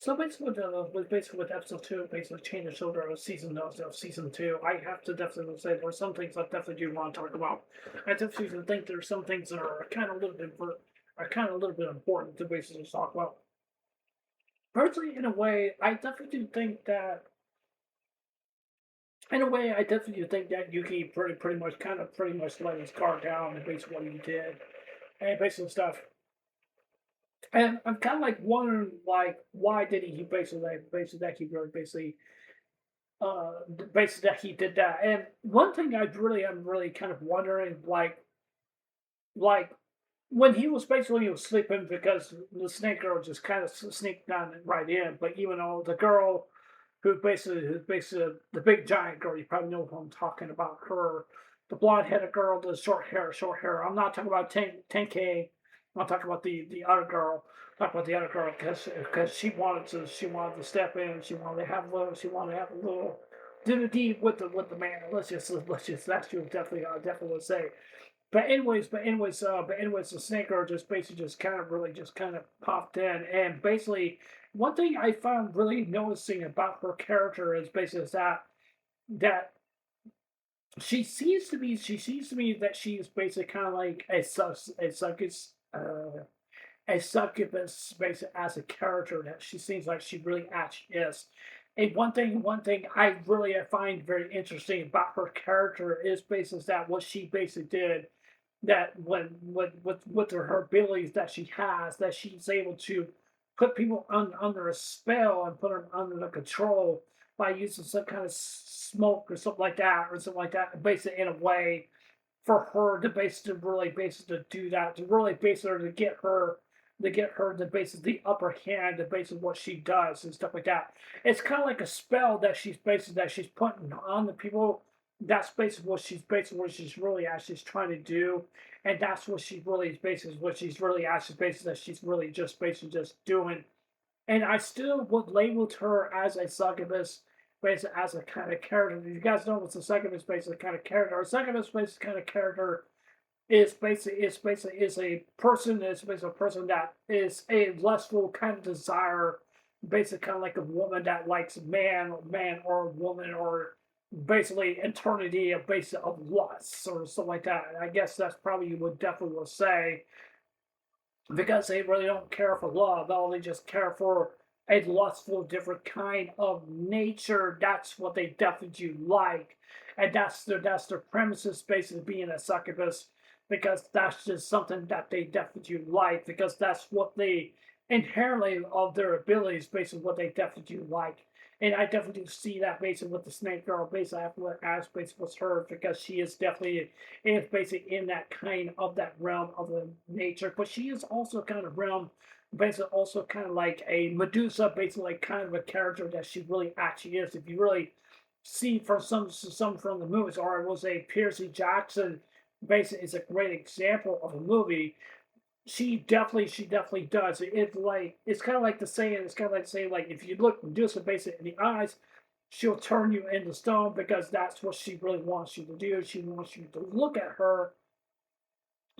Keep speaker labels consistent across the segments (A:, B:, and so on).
A: So basically with episode two, basically change the shoulder of season two, I have to definitely say there are some things I definitely do want to talk about. I definitely think there's some things that are kind of a little bit important to basically talk about. Personally, in a way, I definitely do think that I definitely do think that Yuki pretty much let his guard down and basically what he did and basically stuff. And I'm kind of like wondering, like, why did he basically that he really basically that he did that. And one thing I'm really kind of wondering, like when he was sleeping because the snake girl just kind of sneaked down right in. But even though the girl who's basically the big giant girl, you probably know who I'm talking about. Her, the blonde headed girl, the short hair. I'm not talking about 10K. I'm not talking about the other girl. Talk about the other girl because she wanted to step in. She wanted to have a little do the deed with the man. Let's just that's what definitely would say. But anyways, the snake girl just basically just kind of popped in, and basically one thing I found really noticing about her character is basically that she seems to me that she's basically kind of like a succubus basically as a character that she seems like she really actually is. And one thing I really find very interesting about her character is basically that what she basically did that with her abilities that she has, that she's able to put people under a spell and put them under the control by using some kind of smoke or something like that, basically in a way for her to basically to do that, to really basically to get her the basically the upper hand, the basically what she does and stuff like that. It's kind of like a spell that she's putting on the people. That's basically what she's really actually trying to do, and that's what she really is basically what she's really actually basically that she's really just basically just doing. And I still would label her as a succubus, basically as a kind of character. If you guys know what's a succubus basically kind of character, a succubus basically kind of character is a person is basically a person that is a lustful kind of desire, basically kind of like a woman that likes man or woman or basically eternity of basic of lust or something like that. And I guess that's probably you would definitely will say because they really don't care for love. They just care for a lustful, different kind of nature. That's what they definitely do like, and that's their premises, basically being a succubus, because that's just something that they definitely do like, because that's what they inherently of their abilities, basically what they definitely do like. And I definitely do see that basically with the snake girl, basically as basically was her, because she is basically in that kind of that realm of the nature, but she is also kind of realm, basically also kind of like a Medusa, basically like kind of a character that she really actually is. If you really see from some from the movies, or it was a Piercy Jackson, basically is a great example of a movie. She definitely does. It's kind of like the saying. It's kind of like saying like if you look Medusa basically in the eyes, she'll turn you into stone because that's what she really wants you to do. She wants you to look at her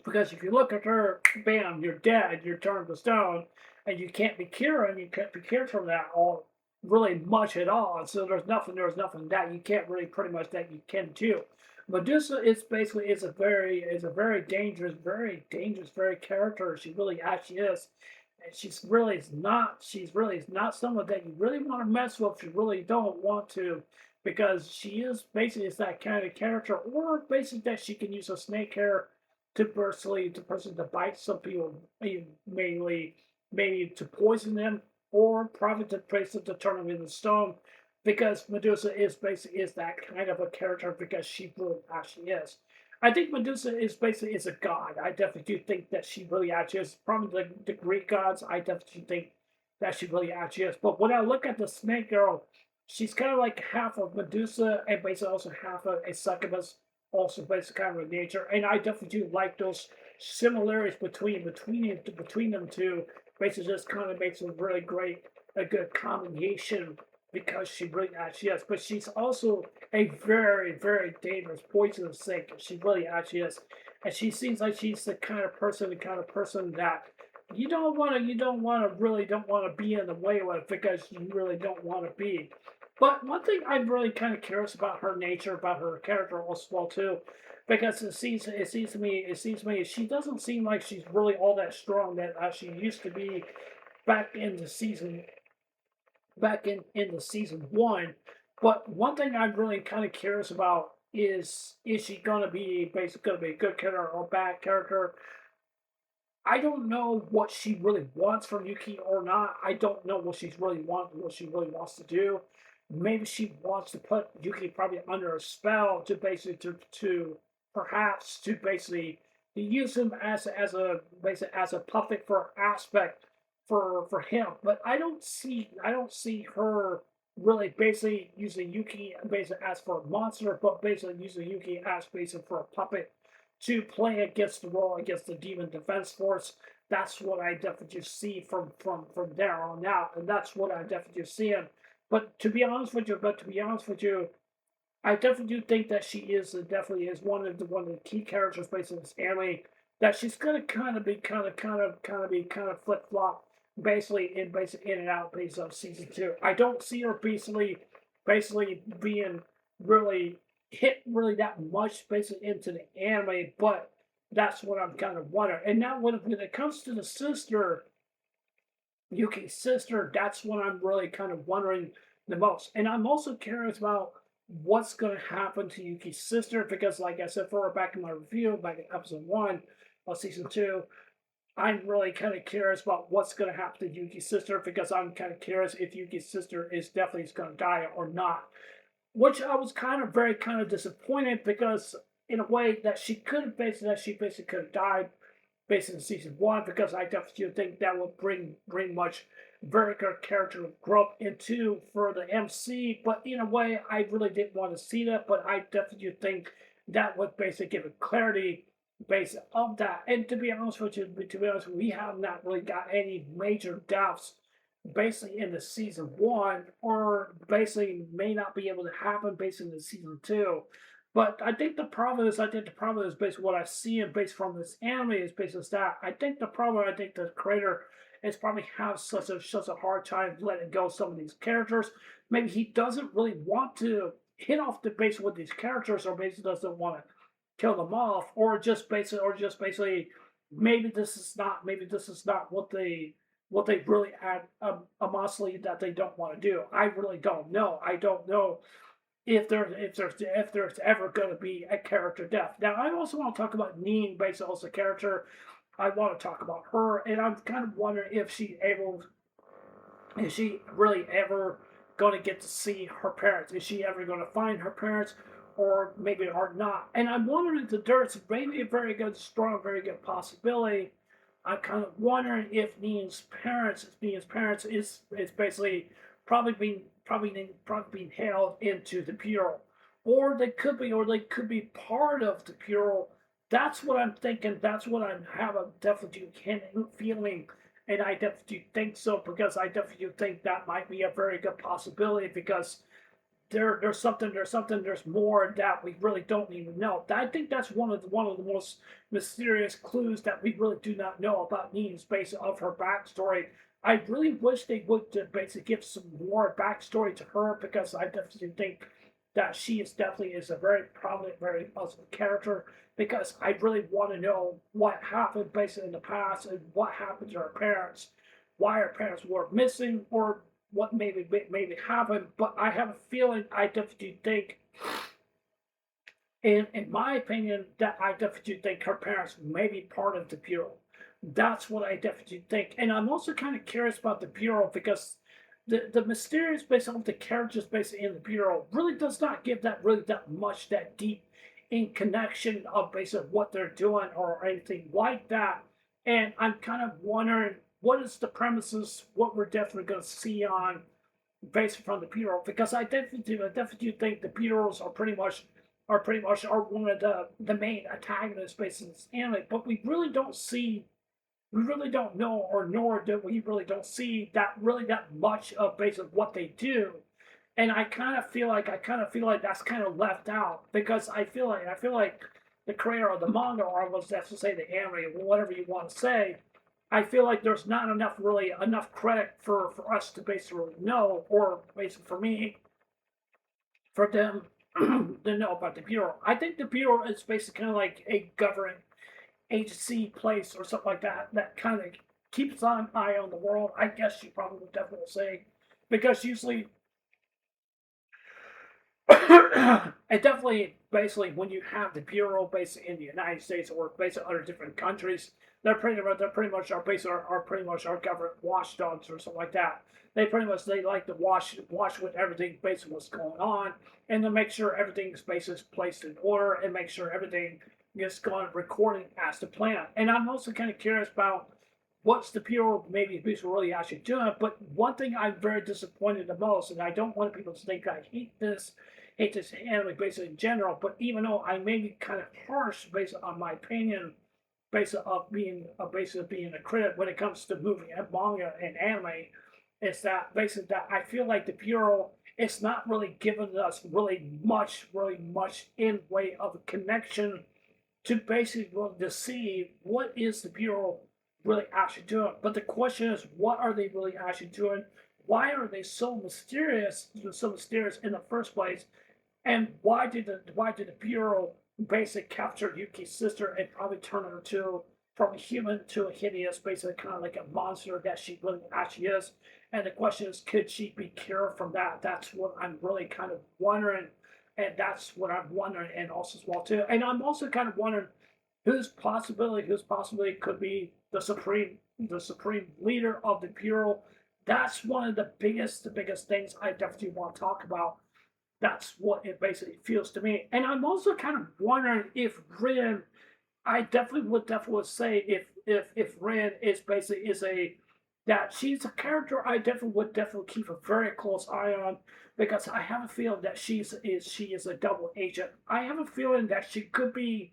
A: because if you look at her, bam, you're dead. You're turned to stone, and you can't be cured. And you can't be cured from that all really much at all. And so there's nothing that you can't really pretty much that you can do. Medusa is basically is a very dangerous, very character. She really actually is. And she's really not someone that you really want to mess with. You really don't want to, because she is basically is that kind of character, or basically that she can use a snake hair to bite some people, mainly maybe to poison them, or probably to to turn them into stone, because Medusa is basically is that kind of a character because she really actually is. I think Medusa is basically is a god. I definitely do think that she really actually is. Probably the Greek gods. I definitely think that she really actually is. But when I look at the snake girl, she's kind of like half of Medusa and basically also half of a succubus, also basically kind of a nature. And I definitely do like those similarities between them two. Basically, just kind of makes a good combination because she really actually is. But she's also a very dangerous, poisonous snake. She really actually is, and she seems like she's the kind of person that don't want to be in the way with because you really don't want to be. But one thing I'm really kind of curious about her nature, about her character as well too, because it seems to me she doesn't seem like she's really all that strong that she used to be back in the season in the season one. But one thing I'm really kind of curious about is she gonna be basically gonna be a good character or a bad character? I don't know what she really wants from Yuki or not. I don't know what she really wants to do. Maybe she wants to put Yuki probably under a spell to basically to perhaps to basically to use him as a basically as a puppet for aspect for him. But I don't see her really basically using Yuki basically as for a monster, but basically using Yuki as basically for a puppet to play against the role against the Demon Defense Force. That's what I definitely see from there on out, and that's what I definitely see him. But to be honest with you, I definitely do think that she is definitely is one of the key characters based on this anime. That she's gonna kind of be kind of flip flop, basically in and out based on season two. I don't see her basically being really hit really that much basically into the anime, but that's what I'm kind of wondering. And now when it comes to the sister, Yuki's sister, that's what I'm really kind of wondering the most. And I'm also curious about what's going to happen to Yuki's sister because, like I said, for back in my review, back in episode one of season two, I'm really kind of curious about what's going to happen to Yuki's sister because I'm kind of curious if Yuki's sister is definitely going to die or not. Which I was kind of very kind of disappointed because in a way that she basically could have died based in season one because I definitely think that would bring much very good character growth into for the MC. But in a way, I really didn't want to see that. But I definitely think that would basically give it clarity based of that. And to be honest, we have not really got any major deaths basically in the season one, or basically may not be able to happen based in the season two. But I think the problem is based on what I see and based from this anime is based on that. I think the creator is probably have such a hard time letting go of some of these characters. Maybe he doesn't really want to hit off the base with these characters, or basically doesn't want to kill them off, or just basically maybe this is not what they really add honestly that they don't want to do. I really don't know. I don't know if there's ever going to be a character death. Now, I also want to talk about Neen based on the character. I want to talk about her, and I'm kind of wondering if is she really ever going to get to see her parents? Is she ever going to find her parents, or maybe or not? And I'm wondering if there's maybe a very good, strong, very good possibility. I'm kind of wondering if Neen's parents is basically probably being held into the bureau, or they could be part of the bureau. That's what I'm thinking. That's what I have a definitely feeling, and I definitely think so because I definitely think that might be a very good possibility because there's more that we really don't even know. I think that's one of the most mysterious clues that we really do not know about Nina's based of her backstory. I really wish they would basically give some more backstory to her because I definitely think that she is definitely is a very prominent, very puzzling character because I really want to know what happened basically in the past and what happened to her parents, why her parents were missing, or what maybe happened. But I have a feeling I definitely think, in my opinion, that I definitely think her parents may be part of the bureau. That's what I definitely think, and I'm also kind of curious about the bureau because the mysterious base of the characters based in the bureau really does not give that really that much that deep in connection of basically what they're doing or anything like that. And I'm kind of wondering what is the premises, what we're definitely going to see on based from the bureau because I definitely think the bureaus are pretty much are one of the main antagonists based in this anime, but we really don't know, or nor do we really don't see that much of basically what they do. And I feel like that's kind of left out because I feel like the creator of the manga, or let's just say the anime, or whatever you want to say, I feel like there's not enough credit for us to basically know, or basically for me, for them to know about the Bureau. I think the Bureau is basically kind of like a governing agency place or something like that that kind of keeps an eye on the world. I guess you probably would definitely say, because usually it definitely basically when you have the bureau basically in the United States or basically other different countries, they're pretty much our basic are pretty much our government watchdogs or something like that. They like to watch with everything basically what's going on and to make sure everything's basically placed in order and make sure everything is going recording as the plan. And I'm also kind of curious about what's the Bureau maybe people really actually doing. But one thing I'm very disappointed the most, and I don't want people to think I hate this anime basically in general, but even though I may be kind of harsh based on my opinion, based on being a critic when it comes to movie and manga and anime, is that basically that I feel like the Bureau is not really giving us really much in way of a connection to basically to see what is the Bureau really actually doing. But the question is, what are they really actually doing? Why are they so mysterious in the first place? And why did the Bureau basically capture Yuki's sister and probably turn her to from a human to a hideous, basically kind of like a monster that she really actually is? And the question is, could she be cured from that? That's what I'm really kind of wondering, and that's what I'm wondering, and also as well too. And I'm also kind of wondering whose possibility could be the supreme leader of the Bureau. That's one of the biggest things I definitely want to talk about. That's what it basically feels to me. And I'm also kind of wondering if Rin, I definitely would say if Rin is basically is a that she's a character I definitely keep a very close eye on, because I have a feeling that she is a double agent. I have a feeling that she could be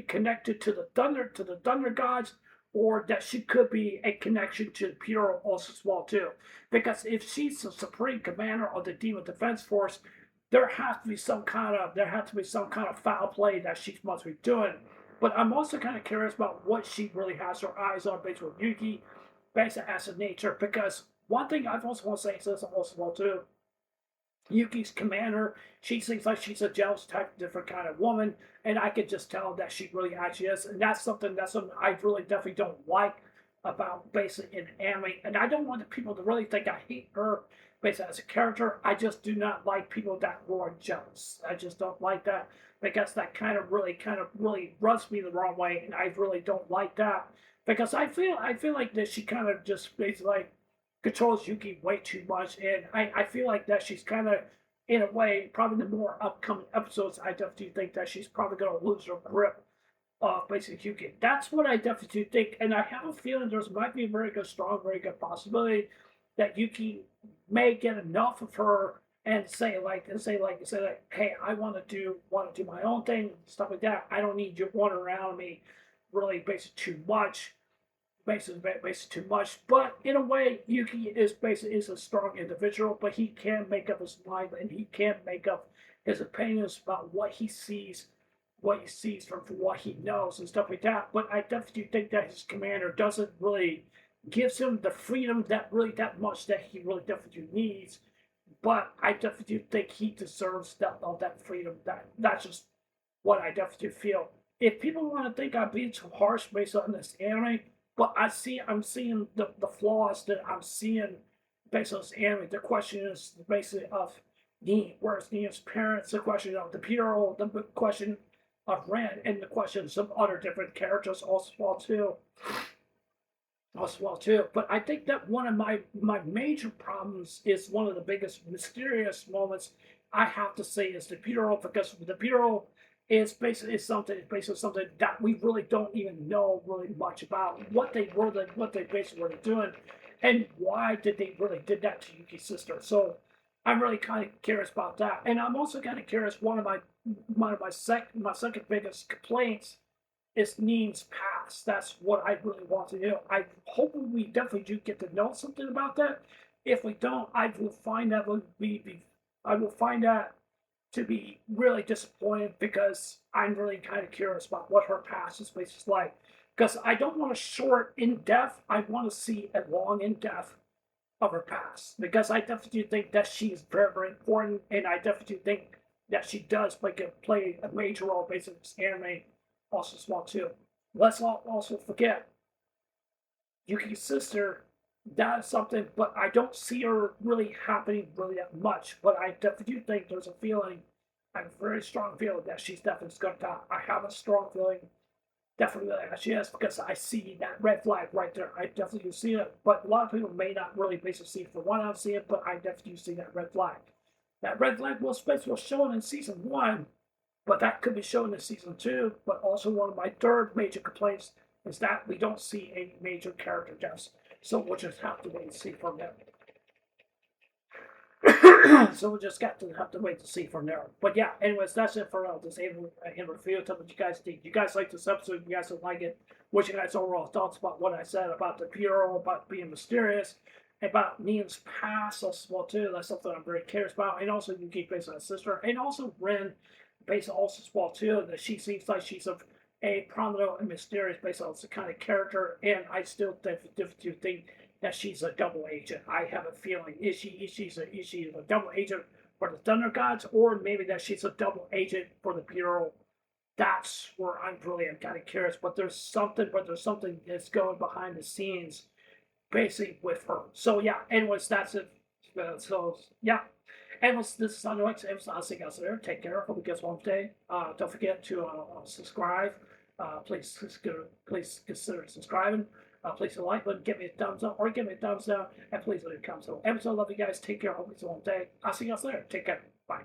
A: connected to the Thunder Gods, or that she could be a connection to the Bureau also as well too. Because if she's the supreme commander of the Demon Defense Force, there has to be some kind of foul play that she must be doing. But I'm also kind of curious about what she really has her eyes on based with Yuki, based as a nature. Because one thing I've also want to say is this also well too. Yuki's commander, she seems like she's a jealous type, different kind of woman, and I could just tell that she really actually is, and that's something I really definitely don't like about basically in anime, and I don't want the people to really think I hate her basically as a character. I just do not like people that who are jealous. I just don't like that because that kind of really rubs me the wrong way, and I really don't like that because I feel like that she kind of just basically like controls Yuki way too much, and I feel like that she's kind of, in a way, probably the more upcoming episodes, I definitely think that she's probably going to lose her grip of basically Yuki. That's what I definitely think, and I have a feeling there's might be a very good possibility that Yuki may get enough of her and say like, hey, I want to do my own thing, stuff like that. I don't need you running around me, really basically too much basically too much. But in a way, Yuki is basically is a strong individual, but he can make up his mind and he can make up his opinions about what he sees from what he knows and stuff like that. But I definitely think that his commander doesn't really gives him the freedom that much that he really definitely needs. But I definitely think he deserves that freedom. That's just what I definitely feel. If people want to think I'm being too harsh based on this anime, but I'm seeing the flaws that I'm seeing based on this anime. The question is basically of where's Neil's parents, the question of the Bureau, the question of Ren, and the questions of other different characters as well too. But I think that one of my major problems is one of the biggest mysterious moments I have to say is the Bureau, because the Bureau is basically something that we really don't even know really much about what they basically were doing, and why did they really did that to Yuki's sister. So I'm really kind of curious about that, and I'm also kind of curious. My second biggest complaints is Neen's past. That's what I really want to know. I hope we definitely do get to know something about that. If we don't, I will find that to be really disappointed, because I'm really kind of curious about what her past is like. Because I don't want a short in depth. I want to see a long in depth of her past. Because I definitely think that she's very, very important, and I definitely think that she does play a major role based on this anime also as well too. Let's not also forget Yuki's sister. That is something, but I don't see her really happening really that much. But I definitely think there's a feeling, I have a very strong feeling that she's definitely going to die. I have a strong feeling definitely that she is because I see that red flag right there. I definitely do see it, but a lot of people may not really basically see it for one. I see it, but I definitely do see that red flag. That red flag was shown in season 1, but that could be shown in season 2. But also, one of my third major complaints is that we don't see any major character deaths. So we'll just have to wait and see from them. So we'll just have to wait to see from there. But yeah, anyways, that's it for this review. Tell me what you guys think. You guys like this episode? You guys don't like it? What's your guys' overall thoughts about what I said about the Bureau, about being mysterious, about Nian's past as well too? That's something I'm very curious about. And also Yuki based on his sister, and also Ren based on also as well too. That she seems like she's a prominent and mysterious based on the kind of character, and I still definitely think that she's a double agent. I have a feeling is she a double agent for the Thunder Gods, or maybe that she's a double agent for the Bureau. That's where I'm kind of curious. But there's something that's going behind the scenes, basically with her. So yeah. Anyways, that's it. So yeah. Anyways, this is Underlegs. I'll see you guys later. Take care. Hope you guys have a day. Don't forget to subscribe. Please consider subscribing. Please hit the like button, give me a thumbs up or give me a thumbs down, and please leave a comment. So, love you guys. Take care. Hope you have a day. I'll see you guys later. Take care. Bye.